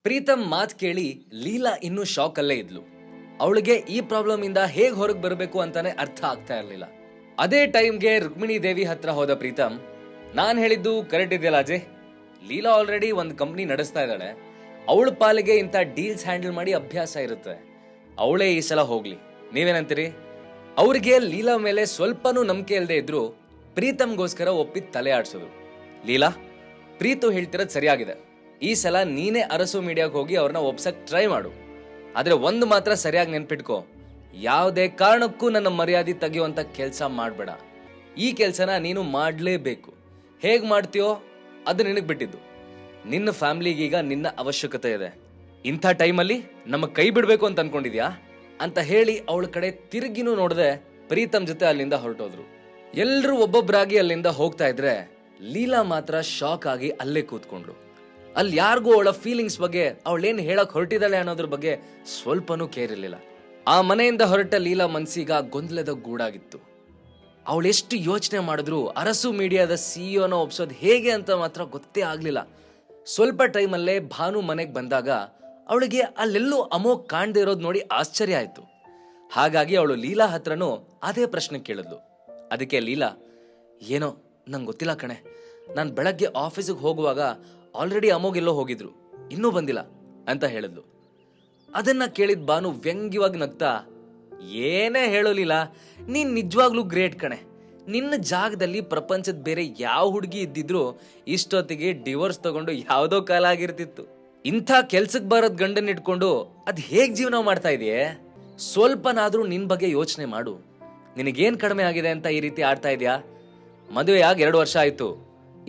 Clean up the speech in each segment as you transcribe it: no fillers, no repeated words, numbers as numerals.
ಪ್ರೀತಮ್ ಮಾತ್ ಕೇಳಿ ಲೀಲಾ ಇನ್ನೂ ಶಾಕ್ ಅಲ್ಲೇ ಇದ್ಲು. ಅವಳಿಗೆ ಈ ಪ್ರಾಬ್ಲಮ್ ಇಂದ ಹೇಗ್ ಹೊರಗೆ ಬರಬೇಕು ಅಂತಾನೆ ಅರ್ಥ ಆಗ್ತಾ ಇರ್ಲಿಲ್ಲ. ಅದೇ ಟೈಮ್ಗೆ ರುಕ್ಮಿಣಿ ದೇವಿ ಹತ್ರ ಹೋದ ಪ್ರೀತಮ್, ನಾನ್ ಹೇಳಿದ್ದು ಕರೆಕ್ಟ್ ಇದೆಯಲ್ಲ ಅಜಯ್, ಲೀಲಾ ಆಲ್ರೆಡಿ ಒಂದು ಕಂಪ್ನಿ ನಡೆಸ್ತಾ ಇದ್ದಾಳೆ, ಅವಳ ಪಾಲಿಗೆ ಇಂಥ ಡೀಲ್ಸ್ ಹ್ಯಾಂಡಲ್ ಮಾಡಿ ಅಭ್ಯಾಸ ಇರುತ್ತೆ, ಅವಳೇ ಈ ಸಲ ಹೋಗ್ಲಿ, ನೀವೇನಂತೀರಿ? ಅವ್ರಿಗೆ ಲೀಲಾ ಮೇಲೆ ಸ್ವಲ್ಪನೂ ನಂಬಿಕೆ ಇಲ್ಲದೆ ಇದ್ರು ಪ್ರೀತಮ್ಗೋಸ್ಕರ ಒಪ್ಪಿ ತಲೆ ಆಡ್ಸೋದು. ಲೀಲಾ, ಪ್ರೀತು ಹೇಳ್ತಿರೋದು ಸರಿಯಾಗಿದೆ, ಈ ಸಲ ನೀನೇ ಅರಸು ಮೀಡಿಯಾಗೆ ಹೋಗಿ ಅವ್ರನ್ನ ಒಪ್ಸಕ್ ಟ್ರೈ ಮಾಡು. ಆದ್ರೆ ಒಂದು ಮಾತ್ರ ಸರಿಯಾಗಿ ನೆನ್ಪಿಟ್ಕೋ, ಯಾವುದೇ ಕಾರಣಕ್ಕೂ ನನ್ನ ಮರ್ಯಾದೆ ತೆಗೆಯುವಂತ ಕೆಲಸ ಮಾಡಬೇಡ. ಈ ಕೆಲಸನ ನೀನು ಮಾಡಲೇಬೇಕು. ಹೇಗ್ ಮಾಡ್ತೀಯೋ ಅದು ನಿನಗೆ ಬಿಟ್ಟಿದ್ದು. ನಿನ್ನ ಫ್ಯಾಮಿಲಿಗೀಗ ನಿನ್ನ ಅವಶ್ಯಕತೆ ಇದೆ. ಇಂಥ ಟೈಮಲ್ಲಿ ನಮ್ಮ ಕೈ ಬಿಡಬೇಕು ಅಂತ ಅನ್ಕೊಂಡಿದ್ಯಾ ಅಂತ ಹೇಳಿ ಅವಳ ಕಡೆ ತಿರುಗಿನೂ ನೋಡದೆ ಪ್ರೀತಮ್ ಜೊತೆ ಅಲ್ಲಿಂದ ಹೊರಟೋದ್ರು. ಎಲ್ರೂ ಒಬ್ಬೊಬ್ಬರಾಗಿ ಅಲ್ಲಿಂದ ಹೋಗ್ತಾ ಇದ್ರೆ ಲೀಲಾ ಮಾತ್ರ ಶಾಕ್ ಆಗಿ ಅಲ್ಲೇ ಕೂತ್ಕೊಂಡ್ರು. ಅಲ್ಲಿ ಯಾರಿಗೂ ಅವಳ ಫೀಲಿಂಗ್ಸ್ ಬಗ್ಗೆ, ಅವಳೇನು ಹೇಳಕ್ ಹೊರಟಿದ್ದಾಳೆ ಅನ್ನೋದ್ರ ಬಗ್ಗೆ ಸ್ವಲ್ಪನೂ ಕೇರ್ ಇರಲಿಲ್ಲ. ಆ ಮನೆಯಿಂದ ಹೊರಟ ಲೀಲಾ ಮನ್ಸೀಗ ಗೊಂದಲದ ಗೂಡಾಗಿತ್ತು. ಅವಳೆಷ್ಟು ಯೋಚನೆ ಮಾಡಿದ್ರು ಅರಸು ಮೀಡಿಯಾದ ಸಿಇಒನ ಒಪ್ಸೋದು ಹೇಗೆ ಅಂತ ಮಾತ್ರ ಗೊತ್ತೇ ಆಗ್ಲಿಲ್ಲ. ಸ್ವಲ್ಪ ಟೈಮಲ್ಲೇ ಭಾನು ಮನೆಗೆ ಬಂದಾಗ ಅವಳಿಗೆ ಅಲ್ಲೆಲ್ಲೂ ಅಮೋಘ್ ಕಾಣದೇ ಇರೋದು ನೋಡಿ ಆಶ್ಚರ್ಯ ಆಯ್ತು. ಹಾಗಾಗಿ ಅವಳು ಲೀಲಾ ಹತ್ರನೂ ಅದೇ ಪ್ರಶ್ನೆ ಕೇಳಿದ್ಲು. ಅದಕ್ಕೆ ಲೀಲಾ, ಏನೋ ನಂಗೆ ಗೊತ್ತಿಲ್ಲ ಕಣೆ, ನಾನು ಬೆಳಗ್ಗೆ ಆಫೀಸಿಗೆ ಹೋಗುವಾಗ ಆಲ್ರೆಡಿ ಅಮೋಘ್ ಎಲ್ಲೋ ಹೋಗಿದ್ರು, ಇನ್ನೂ ಬಂದಿಲ್ಲ ಅಂತ ಹೇಳಿದ್ಲು. ಅದನ್ನ ಕೇಳಿದ ಭಾನು ವ್ಯಂಗ್ಯವಾಗಿ ನಗ್ತಾ, ಏನೇ ಹೇಳೋಲಿಲ್ಲ, ನೀನ್ ನಿಜವಾಗ್ಲೂ ಗ್ರೇಟ್ ಕಣೆ. ನಿನ್ನ ಜಾಗದಲ್ಲಿ ಪ್ರಪಂಚದ ಬೇರೆ ಯಾವ ಹುಡುಗಿ ಇದ್ದಿದ್ರು ಇಷ್ಟೊತ್ತಿಗೆ ಡಿವೋರ್ಸ್ ತಗೊಂಡು ಯಾವುದೋ ಕಾಲ ಆಗಿರ್ತಿತ್ತು. ಇಂಥ ಕೆಲ್ಸಕ್ಕೆ ಬರೋದ್ ಗಂಡನ್ ಇಟ್ಕೊಂಡು ಅದ್ ಹೇಗ್ ಜೀವನ ಮಾಡ್ತಾ ಇದೆಯೇ? ಸ್ವಲ್ಪನಾದ್ರೂ ನಿನ್ ಬಗ್ಗೆ ಯೋಚನೆ ಮಾಡು. ನಿನಗೇನ್ ಕಡಿಮೆ ಆಗಿದೆ ಅಂತ ಈ ರೀತಿ ಆಡ್ತಾ ಇದೆಯಾ? ಮದುವೆಯಾಗಿ 2 ವರ್ಷ ಆಯ್ತು,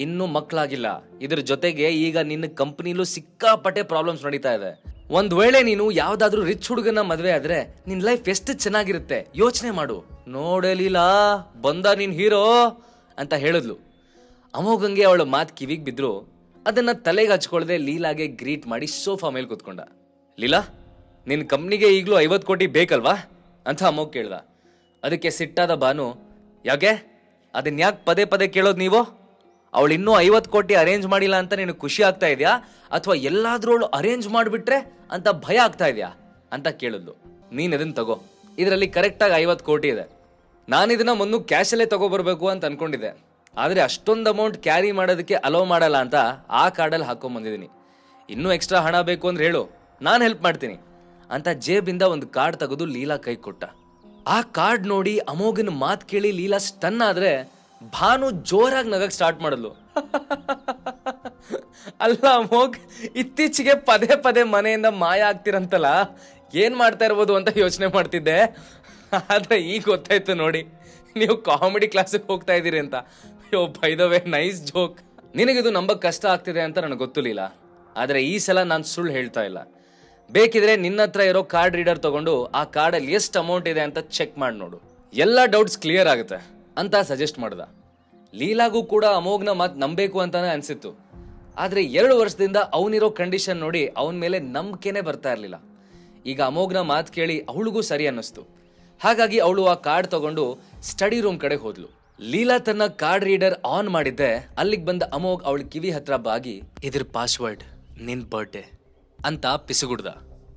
ಇನ್ನೂ ಮಕ್ಕಳಾಗಿಲ್ಲ. ಇದ್ರ ಜೊತೆಗೆ ಈಗ ನಿನ್ನ ಕಂಪನಿಲೂ ಸಿಕ್ಕಾಪಟ್ಟೆ ಪ್ರಾಬ್ಲಮ್ಸ್ ನಡೀತಾ ಇದೆ. ಒಂದ್ ವೇಳೆ ನೀನು ಯಾವ್ದಾದ್ರೂ ರಿಚ್ ಹುಡುಗನ ಮದ್ವೆ ಆದ್ರೆ ನಿನ್ ಲೈಫ್ ಎಷ್ಟು ಚೆನ್ನಾಗಿರುತ್ತೆ ಯೋಚನೆ ಮಾಡು. ನೋಡಲಿಲ್ಲ ಬಂದ ನಿನ್ ಹೀರೋ ಅಂತ ಹೇಳಿದ್ಲು. ಅಮೋಘಂಗೆ ಅವಳ ಮಾತ್ ಕಿವಿಗ್ ಬಿದ್ರು ಅದನ್ನ ತಲೆಗೆ ಹಚ್ಕೊಳ್ದೆ ಲೀಲಾಗೆ ಗ್ರೀಟ್ ಮಾಡಿ ಸೋಫಾ ಮೇಲೆ ಕೂತ್ಕೊಂಡ. ಲೀಲಾ, ನಿನ್ ಕಂಪ್ನಿಗೆ ಈಗ್ಲೂ 50 ಕೋಟಿ ಬೇಕಲ್ವಾ ಅಂತ ಅಮೋಘ್ ಕೇಳ್ದ. ಅದಕ್ಕೆ ಸಿಟ್ಟಾದ ಭಾನು, ಯಾಕೆ ಅದನ್ನ ಯಾಕೆ ಪದೇ ಪದೇ ಕೇಳೋದು ನೀವು? ಅವಳು ಇನ್ನೂ 50 ಕೋಟಿ ಅರೇಂಜ್ ಮಾಡಿಲ್ಲ ಅಂತ ನೀನು ಖುಷಿ ಆಗ್ತಾ ಇದೆಯಾ, ಅಥವಾ ಎಲ್ಲಾದ್ರೂ ಅವಳು ಅರೇಂಜ್ ಮಾಡಿಬಿಟ್ರೆ ಅಂತ ಭಯ ಆಗ್ತಾ ಇದೆಯಾ ಅಂತ ಕೇಳಿದ್ಲು. ನೀನ್ ಇದನ್ನ ತಗೋ, ಇದರಲ್ಲಿ ಕರೆಕ್ಟಾಗಿ 50 ಕೋಟಿ ಇದೆ. ನಾನು ಇದನ್ನ ಮೊನ್ನೆ ಕ್ಯಾಶಲ್ಲೇ ತಗೋಬರ್ಬೇಕು ಅಂತ ಅನ್ಕೊಂಡಿದ್ದೆ, ಆದ್ರೆ ಅಷ್ಟೊಂದು ಅಮೌಂಟ್ ಕ್ಯಾರಿ ಮಾಡೋದಕ್ಕೆ ಅಲೋ ಮಾಡಲ್ಲ ಅಂತ ಆ ಕಾರ್ಡಲ್ಲಿ ಹಾಕೊಂಡ್ ಬಂದಿದ್ದೀನಿ. ಇನ್ನೂ ಎಕ್ಸ್ಟ್ರಾ ಹಣ ಬೇಕು ಅಂದ್ರೆ ಹೇಳು, ನಾನು ಹೆಲ್ಪ್ ಮಾಡ್ತೀನಿ ಅಂತ ಜೇಬಿಂದ ಒಂದು ಕಾರ್ಡ್ ತೆಗೆದು ಲೀಲಾ ಕೈ ಕೊಟ್ಟ. ಆ ಕಾರ್ಡ್ ನೋಡಿ ಅಮೋಘನ ಮಾತು ಕೇಳಿ ಲೀಲಾ ಸ್ಟನ್ ಆದ್ರೆ ಭಾನು ಜೋರಾಗಿ ನಗಕ್ ಸ್ಟಾರ್ಟ್ ಮಾಡಿದ್ಲು. ಅಲ್ಲ ಅಮೋಘ್, ಇತ್ತೀಚೆಗೆ ಪದೇ ಪದೇ ಮನೆಯಿಂದ ಮಾಯ ಆಗ್ತಿರಂತಲ್ಲ, ಏನ್ ಮಾಡ್ತಾ ಇರ್ಬೋದು ಅಂತ ಯೋಚನೆ ಮಾಡ್ತಿದ್ದೆ. ಆದ್ರೆ ಈಗ ಗೊತ್ತಾಯ್ತು ನೋಡಿ, ನೀವು ಕಾಮಿಡಿ ಕ್ಲಾಸಿಗೆ ಹೋಗ್ತಾ ಇದ್ದೀರಿ ಅಂತ. ಅಯ್ಯೋ, by the way nice joke. ನಿನಗಿದು ನಂಬಕ್ ಕಷ್ಟ ಆಗ್ತಿದೆ ಅಂತ ನನಗೆ ಗೊತ್ತಿಲ್ಲ, ಆದ್ರೆ ಈ ಸಲ ನಾನು ಸುಳ್ಳು ಹೇಳ್ತಾ ಇಲ್ಲ. ಬೇಕಿದ್ರೆ ನಿನ್ನ ಹತ್ರ ಇರೋ ಕಾರ್ಡ್ ರೀಡರ್ ತಗೊಂಡು ಆ ಕಾರ್ಡಲ್ಲಿ ಎಷ್ಟು ಅಮೌಂಟ್ ಇದೆ ಅಂತ ಚೆಕ್ ಮಾಡಿ ನೋಡು, ಎಲ್ಲ ಡೌಟ್ಸ್ ಕ್ಲಿಯರ್ ಆಗುತ್ತೆ ಅಂತ ಸಜೆಸ್ಟ್ ಮಾಡ್ದ. ಲೀಲಾಗೂ ಕೂಡ ಅಮೋಘ್ನ ಮಾತು ನಂಬೇಕು ಅಂತಾನೆ ಅನ್ಸಿತ್ತು. ಆದ್ರೆ 2 ವರ್ಷದಿಂದ ಅವನಿರೋ ಕಂಡೀಷನ್ ನೋಡಿ ಅವನ ಮೇಲೆ ನಂಬಿಕೆನೆ ಬರ್ತಾ ಇರ್ಲಿಲ್ಲ. ಈಗ ಅಮೋಘ್ನ ಮಾತು ಕೇಳಿ ಅವಳಿಗೂ ಸರಿ ಅನ್ನಿಸ್ತು. ಹಾಗಾಗಿ ಅವಳು ಆ ಕಾರ್ಡ್ ತಗೊಂಡು ಸ್ಟಡಿ ರೂಮ್ ಕಡೆ ಹೋದ್ಲು. ಲೀಲಾ ತನ್ನ ಕಾರ್ಡ್ ರೀಡರ್ ಆನ್ ಮಾಡಿದ್ದೆ ಅಲ್ಲಿಗೆ ಬಂದ ಅಮೋಘ್ ಅವಳ ಕಿವಿ ಹತ್ರ ಬಾಗಿ, ಇದ್ರ ಪಾಸ್ವರ್ಡ್ ನಿನ್ ಬರ್ಡೇ ಅಂತ ಪಿಸುಗುಡ್ದ.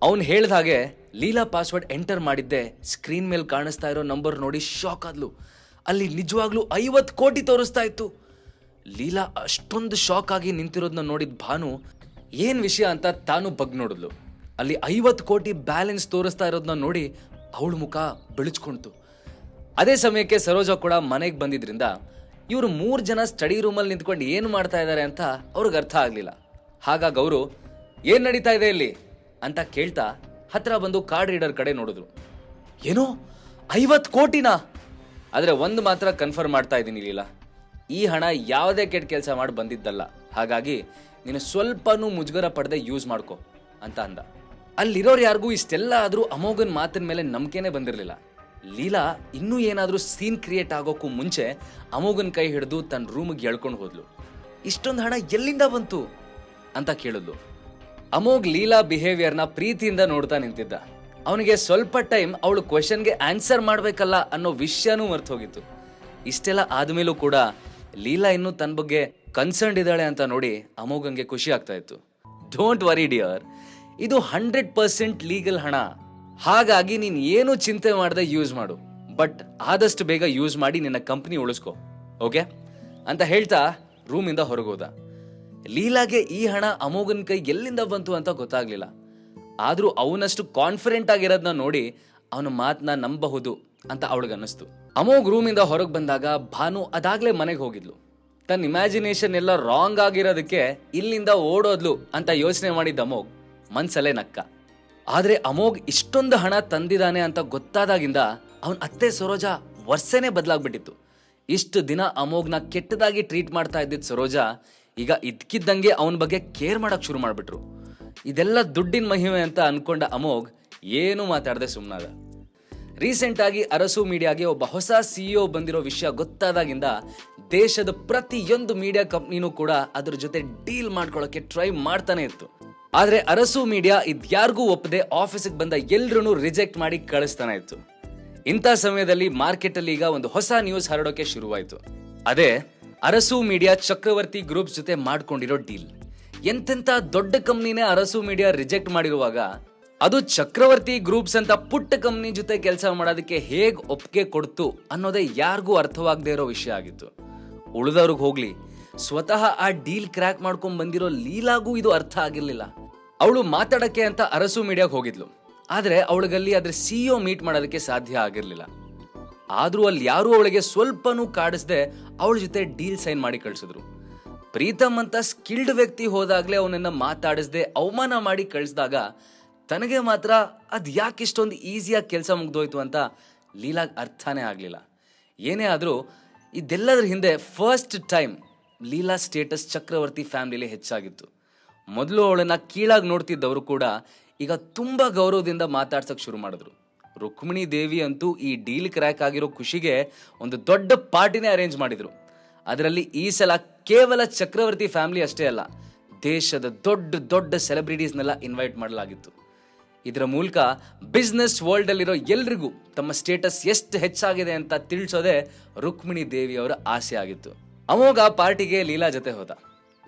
ಅವನ್ ಹೇಳ್ದ ಹಾಗೆ ಲೀಲಾ ಪಾಸ್ವರ್ಡ್ ಎಂಟರ್ ಮಾಡಿದ್ದೆ ಸ್ಕ್ರೀನ್ ಮೇಲೆ ಕಾಣಿಸ್ತಾ ಇರೋ ನಂಬರ್ ನೋಡಿ ಶಾಕ್ ಆದ್ಲು. ಅಲ್ಲಿ ನಿಜವಾಗ್ಲೂ 50 ಕೋಟಿ ತೋರಿಸ್ತಾ ಇತ್ತು. ಲೀಲಾ ಅಷ್ಟೊಂದು ಶಾಕ್ ಆಗಿ ನಿಂತಿರೋದನ್ನ ನೋಡಿದ ಭಾನು ಏನ್ ವಿಷಯ ಅಂತ ತಾನು ಬಗ್ ನೋಡಿದ್ಲು. ಅಲ್ಲಿ 50 ಕೋಟಿ ಬ್ಯಾಲೆನ್ಸ್ ತೋರಿಸ್ತಾ ಇರೋದನ್ನ ನೋಡಿ ಅವಳ ಮುಖ ಬೆಳಚ್ಕೊಂತು. ಅದೇ ಸಮಯಕ್ಕೆ ಸರೋಜಾ ಕೂಡ ಮನೆಗೆ ಬಂದಿದ್ರಿಂದ ಇವರು 3 ಜನ ಸ್ಟಡಿ ರೂಮಲ್ಲಿ ನಿಂತ್ಕೊಂಡು ಏನು ಮಾಡ್ತಾ ಇದ್ದಾರೆ ಅಂತ ಅವ್ರಿಗೆ ಅರ್ಥ ಆಗ್ಲಿಲ್ಲ. ಹಾಗಾಗಿ ಅವರು ಏನ್ ನಡೀತಾ ಇದೆ ಇಲ್ಲಿ ಅಂತ ಕೇಳ್ತಾ ಹತ್ರ ಬಂದು ಕಾರ್ಡ್ ರೀಡರ್ ಕಡೆ ನೋಡಿದ್ರು. ಏನೋ 50 ಕೋಟಿನಾ? ಆದ್ರೆ ಒಂದು ಮಾತ್ರ ಕನ್ಫರ್ಮ್ ಮಾಡ್ತಾ ಇದ್ದೀನಿ ಲೀಲಾ, ಈ ಹಣ ಯಾವುದೇ ಕೆಟ್ಟ ಕೆಲಸ ಮಾಡಿ ಬಂದಿದ್ದಲ್ಲ. ಹಾಗಾಗಿ ನೀನು ಸ್ವಲ್ಪನೂ ಮುಜುಗರ ಪಡೆದೇ ಯೂಸ್ ಮಾಡ್ಕೊ ಅಂತ ಅಂದ. ಅಲ್ಲಿರೋರು ಯಾರಿಗೂ ಇಷ್ಟೆಲ್ಲ ಆದ್ರೂ ಅಮೋಘನ್ ಮಾತಿನ ಮೇಲೆ ನಂಬಿಕೆನೇ ಬಂದಿರಲಿಲ್ಲ. ಲೀಲಾ ಇನ್ನೂ ಏನಾದ್ರೂ ಸೀನ್ ಕ್ರಿಯೇಟ್ ಆಗೋಕ್ಕೂ ಮುಂಚೆ ಅಮೋಘನ್ ಕೈ ಹಿಡಿದು ತನ್ನ ರೂಮಿಗೆ ಎಳ್ಕೊಂಡು ಹೋದ್ಲು. ಇಷ್ಟೊಂದು ಹಣ ಎಲ್ಲಿಂದ ಬಂತು ಅಂತ ಕೇಳಿದ್ಲು. ಅಮೋಘ್ ಲೀಲಾ ಬಿಹೇವಿಯರ್ನ ಪ್ರೀತಿಯಿಂದ ನೋಡ್ತಾ ನಿಂತಿದ್ದ. ಅವನಿಗೆ ಸ್ವಲ್ಪ ಟೈಮ್ ಅವಳು ಕ್ವೆಶನ್ಗೆ ಆನ್ಸರ್ ಮಾಡ್ಬೇಕಲ್ಲ ಅನ್ನೋ ವಿಷಯನೂ ಮರ್ತು ಹೋಗಿತ್ತು. ಇಷ್ಟೆಲ್ಲ ಆದ್ಮೇಲೂ ಕೂಡ ಲೀಲಾ ಇನ್ನೂ ತನ್ನ ಬಗ್ಗೆ ಕನ್ಸರ್ನ್ ಇದ್ದಾಳೆ ಅಂತ ನೋಡಿ ಅಮೋಘಂಗೆ ಖುಷಿ ಆಗ್ತಾ ಇತ್ತು. ಡೋಂಟ್ ವರಿ ಡಿಯರ್, ಇದು 100% ಲೀಗಲ್ ಹಣ. ಹಾಗಾಗಿ ನೀನ್ ಏನು ಚಿಂತೆ ಮಾಡದೆ ಯೂಸ್ ಮಾಡು, ಬಟ್ ಆದಷ್ಟು ಬೇಗ ಯೂಸ್ ಮಾಡಿ ನಿನ್ನ ಕಂಪ್ನಿ ಉಳಿಸ್ಕೊ, ಓಕೆ ಅಂತ ಹೇಳ್ತಾ ರೂಮಿಂದ ಹೊರಗೋದ. ಲೀಲಾಗೆ ಈ ಹಣ ಅಮೋಘನ್ ಕೈ ಎಲ್ಲಿಂದ ಬಂತು ಅಂತ ಗೊತ್ತಾಗ್ಲಿಲ್ಲ. ಆದ್ರೂ ಅವನಷ್ಟು ಕಾನ್ಫಿಡೆಂಟ್ ಆಗಿರೋದನ್ನ ನೋಡಿ ಅವನ ಮಾತನ್ನ ನಂಬಬಹುದು ಅಂತ ಅವಳಿಗನ್ನಿಸ್ತು. ಅಮೋಘ್ ರೂಮಿಂದ ಹೊರಗೆ ಬಂದಾಗ ಭಾನು ಅದಾಗ್ಲೇ ಮನೆಗೆ ಹೋಗಿದ್ಲು. ತನ್ನ ಇಮ್ಯಾಜಿನೇಷನ್ ಎಲ್ಲ ರಾಂಗ್ ಆಗಿರೋದಕ್ಕೆ ಇಲ್ಲಿಂದ ಓಡೋದ್ಲು ಅಂತ ಯೋಚನೆ ಮಾಡಿದ್ದ ಅಮೋಘ್ ಮನ್ಸಲ್ಲೇ ನಕ್ಕ. ಆದ್ರೆ ಅಮೋಘ್ ಇಷ್ಟೊಂದು ಹಣ ತಂದಿದ್ದಾನೆ ಅಂತ ಗೊತ್ತಾದಾಗಿಂದ ಅವನ ಅತ್ತೆ ಸರೋಜಾ ವರ್ಷನೇ ಬದಲಾಗ್ಬಿಟ್ಟಿತ್ತು. ಇಷ್ಟು ದಿನ ಅಮೋಘ್ನ ಕೆಟ್ಟದಾಗಿ ಟ್ರೀಟ್ ಮಾಡ್ತಾ ಇದ್ದಿದ್ದ ಸರೋಜಾ ಈಗ ಇದ್ಕಿದ್ದಂಗೆ ಅವನ ಬಗ್ಗೆ ಕೇರ್ ಮಾಡಕ್ ಶುರು ಮಾಡ್ಬಿಟ್ರು. ಇದೆಲ್ಲ ದುಡ್ಡಿನ ಮಹಿಮೆ ಅಂತ ಅನ್ಕೊಂಡ ಅಮೋಘ್ ಏನು ಮಾತಾಡದೆ ಸುಮ್ಮನಾದ. ರೀಸೆಂಟ್ ಆಗಿ ಅರಸು ಮೀಡಿಯಾಗೆ ಒಬ್ಬ ಹೊಸ CEO ಬಂದಿರೋ ವಿಷಯ ಗೊತ್ತಾದಾಗಿಂದ ದೇಶದ ಪ್ರತಿಯೊಂದು ಮೀಡಿಯಾ ಕಂಪ್ನಿನೂ ಕೂಡ ಅದ್ರ ಜೊತೆ ಡೀಲ್ ಮಾಡ್ಕೊಳ್ಳೋಕೆ ಟ್ರೈ ಮಾಡ್ತಾನೆ ಇತ್ತು. ಆದ್ರೆ ಅರಸು ಮೀಡಿಯಾ ಇದ್ಯಾರಿಗೂ ಒಪ್ಪದೆ ಆಫೀಸಿಗೆ ಬಂದ ಎಲ್ರೂ ರಿಜೆಕ್ಟ್ ಮಾಡಿ ಕಳಿಸ್ತಾನೆ ಇತ್ತು. ಇಂಥ ಸಮಯದಲ್ಲಿ ಮಾರ್ಕೆಟ್ ಅಲ್ಲಿ ಈಗ ಒಂದು ಹೊಸ ನ್ಯೂಸ್ ಹರಡೋಕೆ ಶುರುವಾಯಿತು. ಅದೇ ಅರಸು ಮೀಡಿಯಾ ಚಕ್ರವರ್ತಿ ಗ್ರೂಪ್ಸ್ ಜೊತೆ ಮಾಡ್ಕೊಂಡಿರೋ ಡೀಲ್. ಎಂತೆಂತ ದೊಡ್ಡ ಕಂಪ್ನಿನೇ ಅರಸು ಮೀಡಿಯಾ ರಿಜೆಕ್ಟ್ ಮಾಡಿರುವಾಗ ಅದು ಚಕ್ರವರ್ತಿ ಗ್ರೂಪ್ಸ್ ಅಂತ ಪುಟ್ಟ ಕಂಪ್ನಿ ಜೊತೆ ಕೆಲಸ ಮಾಡೋದಕ್ಕೆ ಹೇಗ್ ಒಪ್ಪಿಗೆ ಕೊಡ್ತು ಅನ್ನೋದೇ ಯಾರಿಗೂ ಅರ್ಥವಾಗದೇ ಇರೋ ವಿಷಯ ಆಗಿತ್ತು. ಉಳಿದವ್ರಿಗೆ ಹೋಗ್ಲಿ, ಸ್ವತಃ ಆ ಡೀಲ್ ಕ್ರ್ಯಾಕ್ ಮಾಡ್ಕೊಂಡ್ ಬಂದಿರೋ ಲೀಲಾಗೂ ಇದು ಅರ್ಥ ಆಗಿರ್ಲಿಲ್ಲ. ಅವಳು ಮಾತಾಡಕ್ಕೆ ಅಂತ ಅರಸು ಮೀಡಿಯಾಗೆ ಹೋಗಿದ್ಲು. ಆದ್ರೆ ಅವಳಿಗಲ್ಲಿ ಅದ್ರ CEO ಮೀಟ್ ಮಾಡೋದಕ್ಕೆ ಸಾಧ್ಯ ಆಗಿರ್ಲಿಲ್ಲ. ಆದ್ರೂ ಅಲ್ಲಿ ಯಾರು ಅವಳಿಗೆ ಸ್ವಲ್ಪನೂ ಕಾಡಿಸ್ದೆ ಅವಳ ಜೊತೆ ಡೀಲ್ ಸೈನ್ ಮಾಡಿ ಕಳ್ಸಿದ್ರು. ಪ್ರೀತಮ್ ಅಂತ ಸ್ಕಿಲ್ಡ್ ವ್ಯಕ್ತಿ ಹೋದಾಗ್ಲೇ ಅವನನ್ನ ಮಾತಾಡಿಸ್ದೆ ಅವಮಾನ ಮಾಡಿ ಕಳಿಸಿದಾಗ ತನಗೆ ಮಾತ್ರ ಅದ್ ಯಾಕೆ ಇಷ್ಟೊಂದು ಈಸಿಯಾಗಿ ಕೆಲಸ ಮುಗ್ದೋಯ್ತು ಅಂತ ಲೀಲಾಗ್ ಅರ್ಥನೇ ಆಗ್ಲಿಲ್ಲ. ಏನೇ ಆದ್ರೂ ಇದೆಲ್ಲದ್ರ ಹಿಂದೆ ಫಸ್ಟ್ ಟೈಮ್ ಲೀಲಾ ಸ್ಟೇಟಸ್ ಚಕ್ರವರ್ತಿ ಫ್ಯಾಮಿಲಿಲಿ ಹೆಚ್ಚಾಗಿತ್ತು. ಮೊದಲು ಅವಳನ್ನ ಕೀಳಾಗಿ ನೋಡ್ತಿದ್ದವರು ಕೂಡ ಈಗ ತುಂಬಾ ಗೌರವದಿಂದ ಮಾತಾಡ್ಸಕ್ ಶುರು ಮಾಡಿದ್ರು. ರುಕ್ಮಿಣಿ ದೇವಿ ಅಂತೂ ಈ ಡೀಲ್ ಕ್ರ್ಯಾಕ್ ಆಗಿರೋ ಖುಷಿಗೆ ಒಂದು ದೊಡ್ಡ ಪಾರ್ಟಿನೇ ಅರೇಂಜ್ ಮಾಡಿದ್ರು. ಅದರಲ್ಲಿ ಈ ಸಲ ಕೇವಲ ಚಕ್ರವರ್ತಿ ಫ್ಯಾಮಿಲಿ ಅಷ್ಟೇ ಅಲ್ಲ, ದೇಶದ ದೊಡ್ಡ ದೊಡ್ಡ ಸೆಲೆಬ್ರಿಟೀಸ್ನೆಲ್ಲ ಇನ್ವೈಟ್ ಮಾಡಲಾಗಿತ್ತು. ಇದರ ಮೂಲಕ ಬಿಸ್ನೆಸ್ ವರ್ಲ್ಡ್ ಅಲ್ಲಿರೋ ಎಲ್ರಿಗೂ ತಮ್ಮ ಸ್ಟೇಟಸ್ ಎಷ್ಟು ಹೆಚ್ಚಾಗಿದೆ ಅಂತ ತಿಳಿಸೋದೇ ರುಕ್ಮಿಣಿ ದೇವಿ ಅವರ ಆಸೆ ಆಗಿತ್ತು. ಅಮೋಘ ಪಾರ್ಟಿಗೆ ಲೀಲಾ ಜೊತೆ ಹೋದ.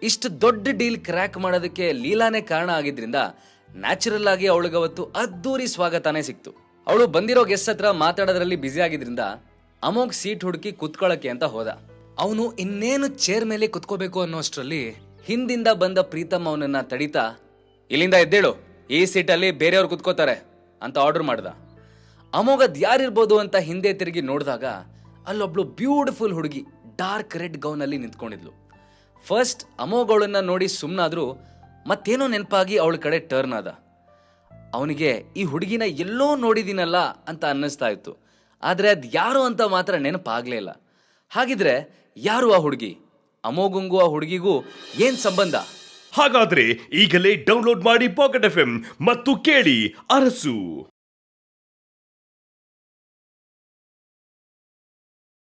ಇಷ್ಟು ದೊಡ್ಡ ಡೀಲ್ ಕ್ರ್ಯಾಕ್ ಮಾಡೋದಕ್ಕೆ ಲೀಲಾನೇ ಕಾರಣ ಆಗಿದ್ರಿಂದ ನ್ಯಾಚುರಲ್ ಆಗಿ ಅವಳಿಗವತ್ತು ಅದ್ದೂರಿ ಸ್ವಾಗತನೇ ಸಿಕ್ತು. ಅವಳು ಬಂದಿರೋ ಗೆಸ್ಟ್ ಹತ್ರ ಮಾತಾಡೋದ್ರಲ್ಲಿ ಬ್ಯುಸಿ ಆಗಿದ್ರಿಂದ ಅಮೋಘ್ ಸೀಟ್ ಹುಡುಕಿ ಕುತ್ಕೊಳ್ಳಕ್ಕೆ ಅಂತ ಹೋದ. ಅವನು ಇನ್ನೇನು ಚೇರ್ ಮೇಲೆ ಕುತ್ಕೋಬೇಕು ಅನ್ನೋಷ್ಟರಲ್ಲಿ ಹಿಂದಿಂದ ಬಂದ ಪ್ರೀತಮ್ ಅವನನ್ನ ತಡಿತಾ, ಇಲ್ಲಿಂದ ಎದ್ದೇಳು, ಈ ಸೀಟಲ್ಲಿ ಬೇರೆಯವ್ರು ಕುತ್ಕೋತಾರೆ ಅಂತ ಆರ್ಡರ್ ಮಾಡ್ದ. ಅಮೋಘ್ ಅದ್ ಯಾರಿರ್ಬೋದು ಅಂತ ಹಿಂದೆ ತಿರುಗಿ ನೋಡಿದಾಗ ಅಲ್ಲೊಬ್ಳು ಬ್ಯೂಟಿಫುಲ್ ಹುಡುಗಿ ಡಾರ್ಕ್ ರೆಡ್ ಗೌನ್ ಅಲ್ಲಿ ನಿಂತ್ಕೊಂಡಿದ್ಲು. ಫಸ್ಟ್ ಅಮೋಘ್ ಅವಳನ್ನ ನೋಡಿ ಸುಮ್ಮನಾದ್ರೂ ಮತ್ತೇನೋ ನೆನಪಾಗಿ ಅವಳ ಕಡೆ ಟರ್ನ್ ಆದ. ಅವನಿಗೆ ಈ ಹುಡುಗಿನ ಎಲ್ಲೋ ನೋಡಿದೀನಲ್ಲ ಅಂತ ಅನ್ನಿಸ್ತಾ ಇತ್ತು. ಆದ್ರೆ ಅದ್ ಯಾರು ಅಂತ ಮಾತ್ರ ನೆನಪಾಗ್ಲೇ ಇಲ್ಲ. ಹಾಗಿದ್ರೆ ಯಾರು ಆ ಹುಡುಗಿ? ಅಮೋಘಂಗೂ ಆ ಹುಡುಗಿಗೂ ಏನ್ ಸಂಬಂಧ? ಹಾಗಾದ್ರೆ ಈಗಲೇ ಡೌನ್ಲೋಡ್ ಮಾಡಿ ಪಾಕೆಟ್ FM ಮತ್ತು ಕೇಳಿ ಅರಸು.